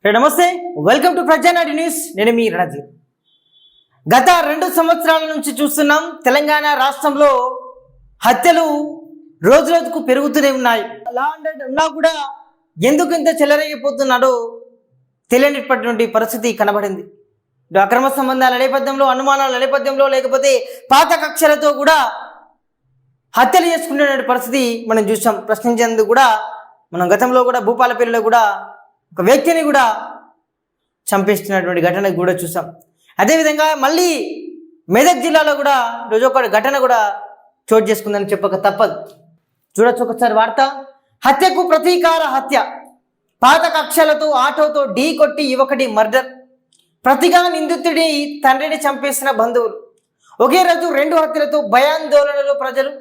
నమస్తే, welcome to ప్రజానాడి news. నేను మీ రణధీర్. గత 2 సంవత్సరాల నుంచి చూస్తున్నాం తెలంగాణ రాష్ట్రంలో హత్యలు రోజు రోజుకు పెరుగుతూనే ఉన్నాయి. లా అండ్ ఆర్డర్ ఉన్నా కూడా ఎందుకు ఇంత చెలరేగిపోతున్నాడో తెలియనిటువంటి పరిస్థితి కనబడింది. అక్రమ సంబంధాల నేపథ్యంలో, అనుమానాల నేపథ్యంలో, లేకపోతే పాత కక్షలతో కూడా హత్యలు చేసుకునే పరిస్థితి మనం చూసాం. ప్రశ్నించేందుకు కూడా మనం గతంలో కూడా భూపాలపల్లిలో కూడా ఒక వ్యక్తిని కూడా చంపేస్తున్నటువంటి ఘటన కూడా చూసాం. అదేవిధంగా మళ్ళీ మెదక్ జిల్లాలో కూడా రోజు ఒక ఘటన కూడా చోటు చేసుకుందని చెప్పక తప్పదు. చూడొచ్చు ఒకసారి వార్త. హత్యకు ప్రతీకార హత్య, పాత కక్షలతో ఆటోతో ఢీ కొట్టి యువకుడి మర్డర్. ప్రతిగా నిందితుడి తండ్రిని చంపేసిన బంధువులు. ఒకే రోజు 2 హత్యలతో భయాందోళనలో ప్రజలు.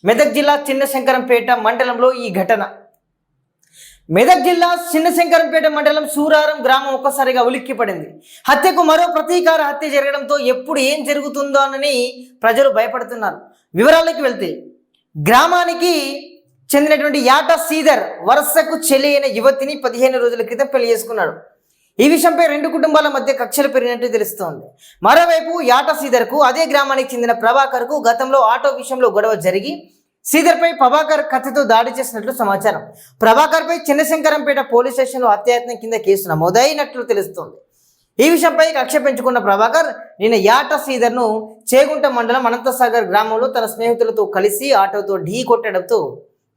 మెదక్ జిల్లా చిన్నశంకరంపేట మండలంలో ఈ ఘటన. మెదక్ జిల్లా చిన్నశంకరంపేట మండలం సూరారం గ్రామం ఒక్కసారిగా ఉలిక్కిపడింది. హత్యకు మరో ప్రతీకార హత్య జరగడంతో ఎప్పుడు ఏం జరుగుతుందోనని ప్రజలు భయపడుతున్నారు. వివరాలకి వెళ్తే, గ్రామానికి చెందినటువంటి యాట శ్రీధర్ వరుసకు చెల్లి అయిన యువతిని 15 రోజుల క్రితం పెళ్లి చేసుకున్నాడు. ఈ విషయంపై 2 కుటుంబాల మధ్య కక్షలు పెరిగినట్టు తెలుస్తోంది. మరోవైపు యాట శ్రీధర్కు అదే గ్రామానికి చెందిన ప్రభాకర్కు గతంలో ఆటో విషయంలో గొడవ జరిగి శ్రీధర్పై ప్రభాకర్ కత్తితో దాడి చేసినట్లు సమాచారం. ప్రభాకర్పై చిన్నశంకరంపేట పోలీస్ స్టేషన్లో హత్యాయత్నం కింద కేసు నమోదైనట్లు తెలుస్తోంది. ఈ విషయంపై కక్ష పెంచుకున్న ప్రభాకర్ నిన్న యాట శ్రీధర్ను చేగుంట మండలం అనంతసాగర్ గ్రామంలో తన స్నేహితులతో కలిసి ఆటోతో ఢీ కొట్టడంతో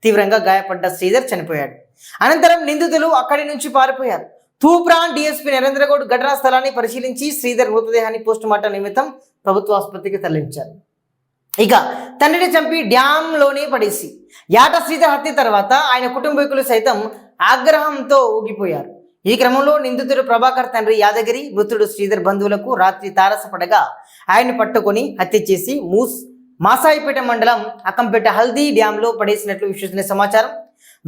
తీవ్రంగా గాయపడ్డ శ్రీధర్ చనిపోయాడు. అనంతరం నిందితులు అక్కడి నుంచి పారిపోయారు. తూప్రాన్ డీఎస్పీ నరేంద్రగౌడ్ ఘటనా స్థలాన్ని పరిశీలించి శ్రీధర్ మృతదేహాన్ని పోస్టుమార్టం నిమిత్తం ప్రభుత్వ ఆసుపత్రికి తరలించారు. ఇక తండ్రిని చంపి డ్యాంలోనే పడేసి యాట శ్రీధర్ హత్య తర్వాత ఆయన కుటుంబీకులు సైతం ఆగ్రహంతో ఊగిపోయారు. ఈ క్రమంలో నిందితుడు ప్రభాకర్ తండ్రి యాదగిరి మృతుడు శ్రీధర్ బంధువులకు రాత్రి తారసపడగా ఆయన్ని పట్టుకొని హత్య చేసి మాసాయిపేట మండలం అక్కంపేట హల్దీ డ్యాంలో పడేసినట్లు విశ్వసనీయ సమాచారం.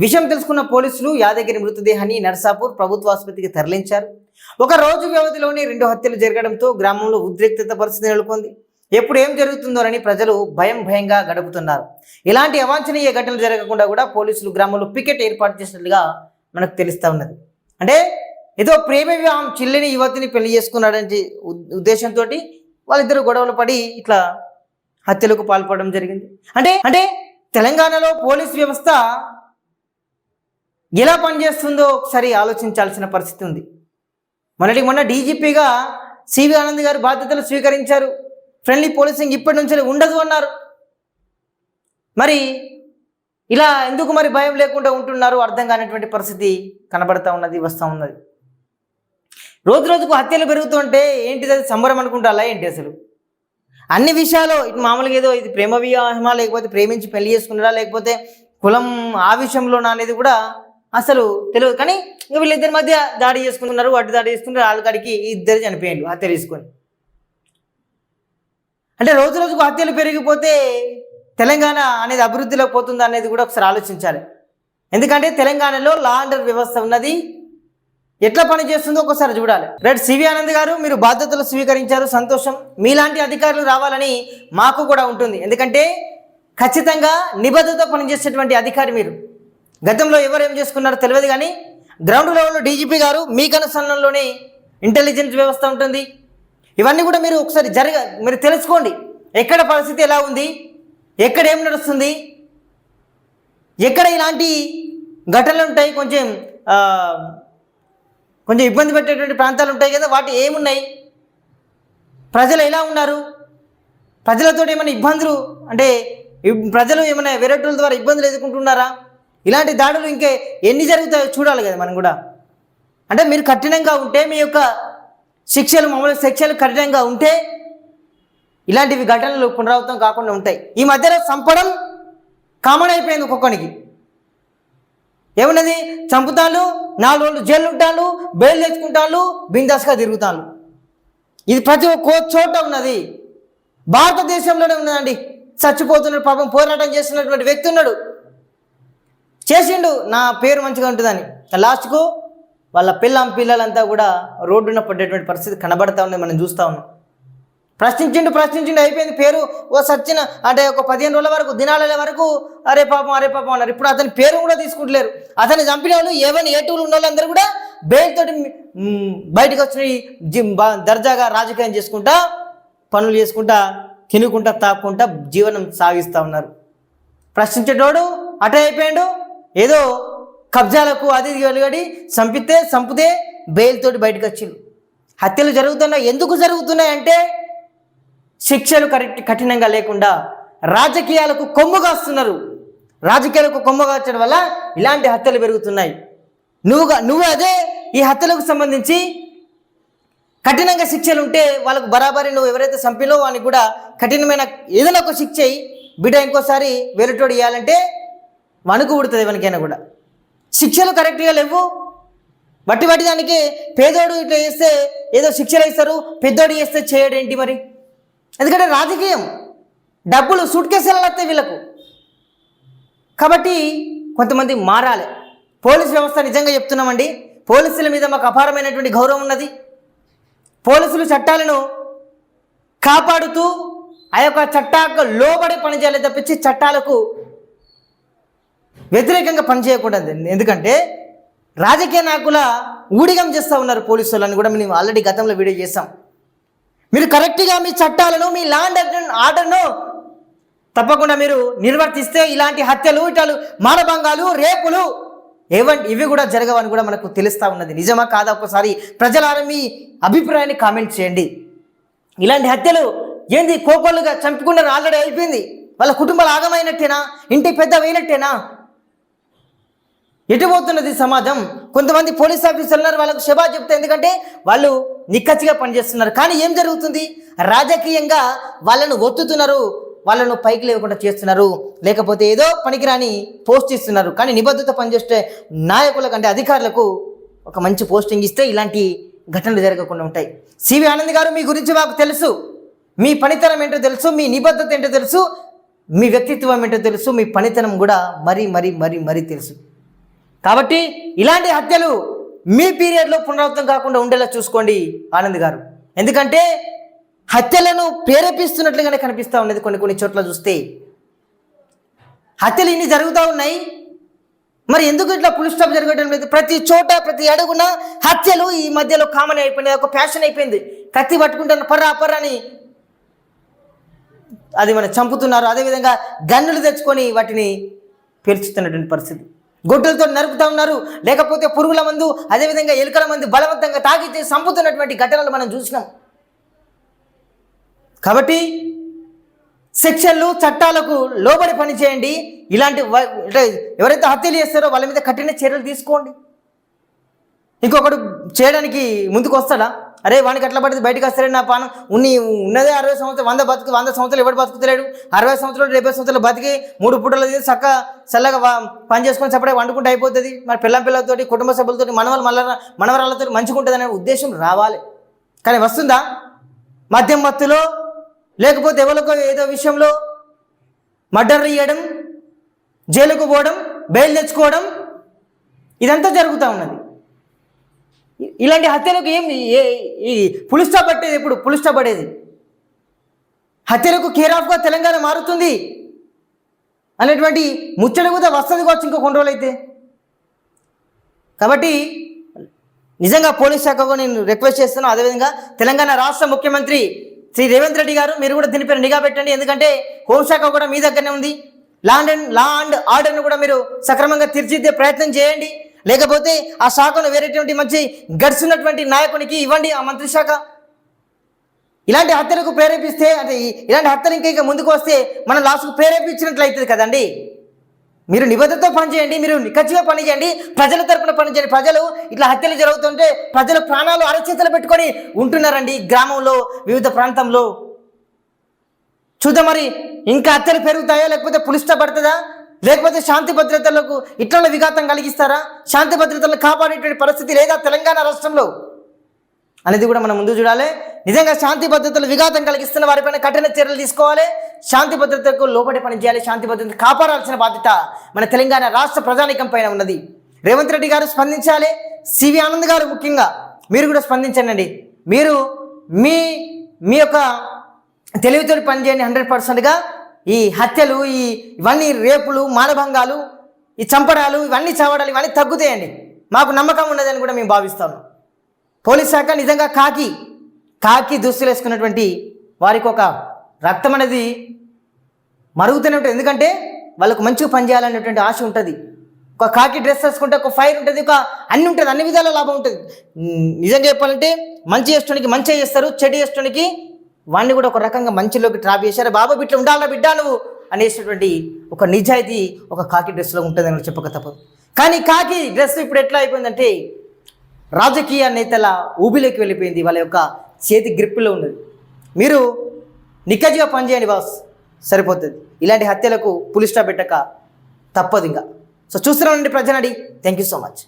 విషయం తెలుసుకున్న పోలీసులు యాదగిరి మృతదేహాన్ని నర్సాపూర్ ప్రభుత్వ ఆసుపత్రికి తరలించారు. ఒక రోజు వ్యవధిలోనే 2 హత్యలు జరగడంతో గ్రామంలో ఉద్రిక్తత పరిస్థితి నెలకొంది. ఎప్పుడు ఏం జరుగుతుందోనని ప్రజలు భయంగా గడుపుతున్నారు. ఇలాంటి అవాంఛనీయ ఘటనలు జరగకుండా కూడా పోలీసులు గ్రామంలో పికెట్ ఏర్పాటు చేసినట్లుగా మనకు తెలుస్తూ ఉన్నది. అంటే ఏదో ప్రేమ వివాహం చెల్లిని యువతిని పెళ్లి చేసుకున్నాడని ఉద్దేశంతో వాళ్ళిద్దరు గొడవలు పడి ఇట్లా హత్యలకు పాల్పడడం జరిగింది. అంటే తెలంగాణలో పోలీస్ వ్యవస్థ ఎలా పనిచేస్తుందో ఒకసారి ఆలోచించాల్సిన పరిస్థితి ఉంది. మొన్న డీజీపీగా సివి ఆనంద్ గారు బాధ్యతలు స్వీకరించారు. ఫ్రెండ్లీ పోలీసింగ్ ఇప్పటి నుంచి ఉండదు అన్నారు. మరి ఇలా ఎందుకు మరి భయం లేకుండా ఉంటున్నారు అర్థం కానిటువంటి పరిస్థితి కనబడతా ఉన్నది, వస్తూ ఉన్నది. రోజు రోజుకు హత్యలు పెరుగుతుంటే ఏంటిది, అది సంబరం అనుకుంటారా ఏంటి? అసలు అన్ని విషయాలు ఇటు మామూలుగా ఏదో ఇది ప్రేమ వివాహమా, లేకపోతే ప్రేమించి పెళ్లి చేసుకున్నారా, లేకపోతే కులం ఆ విషయంలోనా అనేది కూడా అసలు తెలియదు. కానీ వీళ్ళిద్దరి మధ్య దాడి చేసుకుంటున్నారు, అటు దాడి చేసుకుంటారు. ఆల్కాడికి 2 చనిపోయారు హత్య తీసుకొని. అంటే రోజు రోజుకు హత్యలు పెరిగిపోతే తెలంగాణ అనేది అభివృద్ధిలోకి పోతుందా అనేది కూడా ఒకసారి ఆలోచించాలి. ఎందుకంటే తెలంగాణలో లా అండ్ ఆర్డర్ వ్యవస్థ ఉన్నది, ఎట్లా పనిచేస్తుందో ఒకసారి చూడాలి. రైట్, సివి ఆనంద్ గారు మీరు బాధ్యతలు స్వీకరించారు, సంతోషం. మీలాంటి అధికారులు రావాలని మాకు కూడా ఉంటుంది. ఎందుకంటే ఖచ్చితంగా నిబద్ధత పనిచేసేటువంటి అధికారి మీరు. గతంలో ఎవరు ఏం చేసుకున్నారో తెలియదు, కానీ గ్రౌండ్ లెవెల్లో డీజీపీ గారు మీ కనుసన్నల్లోనే ఇంటెలిజెన్స్ వ్యవస్థ ఉంటుంది. ఇవన్నీ కూడా మీరు ఒకసారి మీరు తెలుసుకోండి. ఎక్కడ పరిస్థితి ఎలా ఉంది, ఎక్కడ ఏం నడుస్తుంది, ఎక్కడ ఇలాంటి ఘటనలు ఉంటాయి, కొంచెం ఇబ్బంది పెట్టేటువంటి ప్రాంతాలు ఉంటాయి కదా, వాటి ఏమున్నాయి, ప్రజలు ఎలా ఉన్నారు, ప్రజలతో ఏమైనా ఇబ్బందులు అంటే ప్రజలు ఏమైనా వేరే టూల్ ద్వారా ఇబ్బందులు ఎదుర్కొంటున్నారా, ఇలాంటి దాడులు ఇంకా ఎన్ని జరుగుతాయో చూడాలి కదా మనం కూడా. అంటే మీరు కఠినంగా ఉంటే, మీ యొక్క శిక్షలు కఠినంగా ఉంటే ఇలాంటివి ఘటనలు పునరావృతం కాకుండా ఉంటాయి. ఈ మధ్యలో చంపడం కామన్ అయిపోయింది. ఒక్కొక్కనికి ఏమున్నది, చంపుతాను, 4 రోజులు జైలు ఉంటాను, బెయిల్ తెచ్చుకుంటాను, బిందాస్గా తిరుగుతాను. ఇది ప్రతి ఒక్క చోట ఉన్నది, భారతదేశంలోనే ఉన్నదండి. చచ్చిపోతున్నాడు పాపం, పోరాటం చేస్తున్నటువంటి వ్యక్తి ఉన్నాడు, చేసిండు నా పేరు మంచిగా ఉంటుందని. లాస్ట్కు వాళ్ళ పిల్లంతా కూడా రోడ్డున పడ్డేటువంటి పరిస్థితి కనబడతా ఉంది, మనం చూస్తూ ఉన్నాం. ప్రశ్నించిండు అయిపోయింది. పేరు ఓ సచ్చిన అంటే ఒక 15 రోజుల వరకు దినాల వరకు అరే పాపం అన్నారు. ఇప్పుడు అతని పేరు కూడా తీసుకుంటలేరు. అతన్ని చంపిన వాళ్ళు ఏటూలు ఉన్న వాళ్ళందరూ కూడా బెయిల్ తోటి బయటకు వచ్చి దర్జాగా రాజకీయం చేసుకుంటా, పనులు చేసుకుంటా, తినుకుంటా, తాక్కుంటా జీవనం సాగిస్తూ ఉన్నారు. ప్రశ్నించేటోడు అటే అయిపోయాడు. ఏదో కబ్జాలకు అది వెలుగడి చంపితే బెయిల్ తోటి బయటకు వచ్చిండు. హత్యలు జరుగుతున్నాయి. ఎందుకు జరుగుతున్నాయంటే శిక్షలు కఠినంగా లేకుండా రాజకీయాలకు కొమ్ము కాల్చడం వల్ల ఇలాంటి హత్యలు పెరుగుతున్నాయి. నువ్వు అదే ఈ హత్యలకు సంబంధించి కఠినంగా శిక్షలు ఉంటే వాళ్ళకు బరాబరి నువ్వు ఎవరైతే చంపినో వానికి కూడా కఠినమైన ఏదైనా ఒక శిక్ష అయ్యి బిడ్డ ఇంకోసారి వేరేటోడు ఇవ్వాలంటే వణుకు పుడుతుంది ఎవరికైనా కూడా. శిక్షలు కరెక్ట్గా లేవు. బట్టి దానికి పేదోడు ఇట్లా చేస్తే ఏదో శిక్షలు ఇస్తారు, పెద్దోడు చేస్తే చేయడేంటి మరి? ఎందుకంటే రాజకీయం, డబ్బులు సూట్ కేసులు వస్తాయి వీళ్ళకు. కాబట్టి కొంతమంది మారాలి. పోలీస్ వ్యవస్థ నిజంగా చెప్తున్నామండి, పోలీసుల మీద మాకు అపారమైనటువంటి గౌరవం ఉన్నది. పోలీసులు చట్టాలను కాపాడుతూ ఆ యొక్క చట్టాలకు లోబడి పనిచేయాలి తప్పించి చట్టాలకు వ్యతిరేకంగా పనిచేయకూడదు. ఎందుకంటే రాజకీయ నాయకుల ఊడిగం చేస్తూ ఉన్నారు పోలీసులని కూడా మేము ఆల్రెడీ గతంలో వీడియో చేసాం. మీరు కరెక్ట్గా మీ చట్టాలను, మీ ల్యాండ్ ఆర్డర్ను తప్పకుండా మీరు నిర్వర్తిస్తే ఇలాంటి హత్యలు, ఇటాలు మానభంగాలు, రేపులు ఇవి కూడా జరగవని కూడా మనకు తెలుస్తూ ఉన్నది. నిజమా కాదా ఒకసారి ప్రజలారా మీ అభిప్రాయాన్ని కామెంట్ చేయండి. ఇలాంటి హత్యలు ఏంది కోకోళ్ళుగా చంపుకున్నారు, ఆల్రెడీ అయిపోయింది. వాళ్ళ కుటుంబాలు ఆగమైనట్టేనా? ఇంటి పెద్ద అయినట్టేనా? ఎటుపోతున్నది సమాజం? కొంతమంది పోలీస్ ఆఫీసర్లు ఉన్నారు, వాళ్ళకు శబా చెప్తే, ఎందుకంటే వాళ్ళు నిక్కచ్చిగా పనిచేస్తున్నారు. కానీ ఏం జరుగుతుంది? రాజకీయంగా వాళ్ళను ఒత్తుతున్నారు, వాళ్ళను పైకి లేకుండా చేస్తున్నారు, లేకపోతే ఏదో పనికిరాని పోస్ట్ ఇస్తున్నారు. కానీ నిబద్ధత పనిచేసే నాయకులకు అంటే అధికారులకు ఒక మంచి పోస్టింగ్ ఇస్తే ఇలాంటి ఘటనలు జరగకుండా ఉంటాయి. సివి ఆనంద్ గారు, మీ గురించి మాకు తెలుసు, మీ పనితనం ఏంటో తెలుసు, మీ నిబద్ధత ఏంటో తెలుసు, మీ వ్యక్తిత్వం ఏంటో తెలుసు, మీ పనితనం కూడా మరీ తెలుసు. కాబట్టి ఇలాంటి హత్యలు మీ పీరియడ్లో పునరావృతం కాకుండా ఉండేలా చూసుకోండి ఆనంద్ గారు. ఎందుకంటే హత్యలను ప్రేరేపిస్తున్నట్లుగానే కనిపిస్తూ ఉన్నది కొన్ని చోట్ల చూస్తే. హత్యలు ఇన్ని జరుగుతూ ఉన్నాయి, మరి ఎందుకు ఇట్లా ఫుల్ స్టాప్ జరగడం లేదు? ప్రతి చోట ప్రతి అడుగున హత్యలు ఈ మధ్యలో కామన్ అయిపోయింది, ఒక ఫ్యాషన్ అయిపోయింది. కత్తి పట్టుకుంటున్న పర్రాని అది మనం చంపుతున్నారు. అదేవిధంగా గన్నులు తెచ్చుకొని వాటిని పేల్చుతున్నటువంటి పరిస్థితి. గొడ్డలతో నరుకుతూ ఉన్నారు, లేకపోతే పురుగుల మందు, అదేవిధంగా ఎలుకల మందు బలవంతంగా తాగితే చంపుతున్నటువంటి ఘటనలు మనం చూసినాం. కాబట్టి సెక్షన్లు, చట్టాలకు లోబడి పనిచేయండి. ఇలాంటి ఎవరైతే హత్యలు చేస్తారో వాళ్ళ మీద కఠిన చర్యలు తీసుకోండి. ఇంకొకడు చేయడానికి ముందుకు వస్తాడా? అరే వానికి అట్లా పడితే బయటకు వస్తారే, నా పానం ఉన్నదే 60 సంవత్సరాలు, 100 సంవత్సరాలు ఎవడు బతుకుతలేడు? 60 సంవత్సరాలు 70 సంవత్సరాలు బతికి 3 పూటలు చక్క చల్లగా పని చేసుకొని చప్పడే వండుకుంటూ అయిపోతుంది. మరి పిల్లలతోటి, కుటుంబ సభ్యులతో, మనవరాళ్ళతో మంచిగా ఉంటుంది అనే ఉద్దేశం రావాలి. కానీ వస్తుందా? మద్యం మత్తులో, లేకపోతే ఎవరికో ఏదో విషయంలో మర్డర్ చేయడం, జైలుకు పోవడం, బెయిల్ తెచ్చుకోవడం, ఇదంతా జరుగుతూ ఉన్నది. ఇలాంటి హత్యలకు ఈ ఫుల్ స్టాప్ పట్టేది ఎప్పుడు? ఫుల్ స్టాప్ పడేది హత్యలకు కేర్ ఆఫ్గా తెలంగాణ మారుతుంది అనేటువంటి ముచ్చట కూడా వస్తుంది కావచ్చు ఇంకో కొన్ని రోజులు అయితే. కాబట్టి నిజంగా పోలీస్ శాఖకు నేను రిక్వెస్ట్ చేస్తున్నాను. అదేవిధంగా తెలంగాణ రాష్ట్ర ముఖ్యమంత్రి శ్రీ రేవంత్ రెడ్డి గారు, మీరు కూడా దీనిపైన నిఘా పెట్టండి. ఎందుకంటే హోంశాఖ కూడా మీ దగ్గరనే ఉంది. లా అండ్ ఆర్డర్ను కూడా మీరు సక్రమంగా తీర్చిదిద్దే ప్రయత్నం చేయండి. లేకపోతే ఆ శాఖను వేరేటువంటి మంచి గడ్స్ ఉన్నటువంటి నాయకునికి ఇవ్వండి ఆ మంత్రి శాఖ. ఇలాంటి హత్యలకు ప్రేరేపిస్తే, అంటే ఇలాంటి హత్యలు ఇంకా ముందుకు వస్తే మనం లాస్ట్కు ప్రేరేపించినట్లు అవుతుంది కదండి. మీరు నిబద్ధతతో పనిచేయండి, మీరు నిక్కచ్చిగా పనిచేయండి, ప్రజల తరపున పనిచేయండి. ప్రజలు ఇట్లా హత్యలు జరుగుతుంటే ప్రజలు ప్రాణాలు అరచేతులు పెట్టుకొని ఉంటున్నారండి గ్రామంలో, వివిధ ప్రాంతంలో. చూద్దాం మరి ఇంకా హత్యలు పెరుగుతాయా, లేకపోతే పులిస్టా పడుతుందా, లేకపోతే శాంతి భద్రతలకు ఇట్లా విఘాతం కలిగిస్తారా? శాంతి భద్రతలను కాపాడేటువంటి పరిస్థితి లేదా తెలంగాణ రాష్ట్రంలో అనేది కూడా మనం ముందు చూడాలి. నిజంగా శాంతి భద్రతలు విఘాతం కలిగిస్తున్న వారిపైన కఠిన చర్యలు తీసుకోవాలి. శాంతి భద్రతకు లోబడి పనిచేయాలి. శాంతి భద్రత కాపాడాల్సిన బాధ్యత మన తెలంగాణ రాష్ట్ర ప్రజానీకం పైన ఉన్నది. రేవంత్ రెడ్డి గారు స్పందించాలి. సివి ఆనంద్ గారు ముఖ్యంగా మీరు కూడా స్పందించండి. మీరు మీ యొక్క తెలివితో పనిచేయండి. 100%గా ఈ హత్యలు, ఇవన్నీ రేపులు, మానభంగాలు, ఈ చంపడాలు, ఇవన్నీ చావడాలు ఇవన్నీ తగ్గుతాయండి. మాకు నమ్మకం ఉన్నదని కూడా మేము భావిస్తాము. పోలీస్ శాఖ నిజంగా కాకి దుస్తులు వేసుకున్నటువంటి వారికి ఒక రక్తం అనేది మరుగుతూనే ఉంటుంది. ఎందుకంటే వాళ్ళకు మంచిగా పనిచేయాలనేటువంటి ఆశ ఉంటుంది. ఒక కాకి డ్రెస్ వేసుకుంటే ఒక ఫైర్ ఉంటుంది, ఒక అన్నీ ఉంటుంది, అన్ని విధాల లాభం ఉంటుంది. నిజంగా చెప్పాలంటే మంచి చేస్తునికి మంచిగా చేస్తారు, చెడు చేస్తునికి వాడిని కూడా ఒక రకంగా మంచిలోకి ట్రాప్ చేశారు. బాబు బిడ్డ ఉండాలా బిడ్డ నువ్వు అనేసినటువంటి ఒక నిజాయితీ ఒక కాకి డ్రెస్లో ఉంటుంది అని చెప్పక తప్పదు. కానీ కాకి డ్రెస్ ఇప్పుడు ఎట్లా అయిపోయిందంటే రాజకీయ నేతల ఊబిలోకి వెళ్ళిపోయింది. వాళ్ళ యొక్క చేతి గ్రిప్పులో ఉన్నది. మీరు నిక్కజిగా పనిచేయండి బాస్, సరిపోతుంది. ఇలాంటి హత్యలకు పులి స్టాప్ పెట్టక తప్పదు ఇంకా. సో చూస్తున్నానండి Prajanadi. Thank you so much.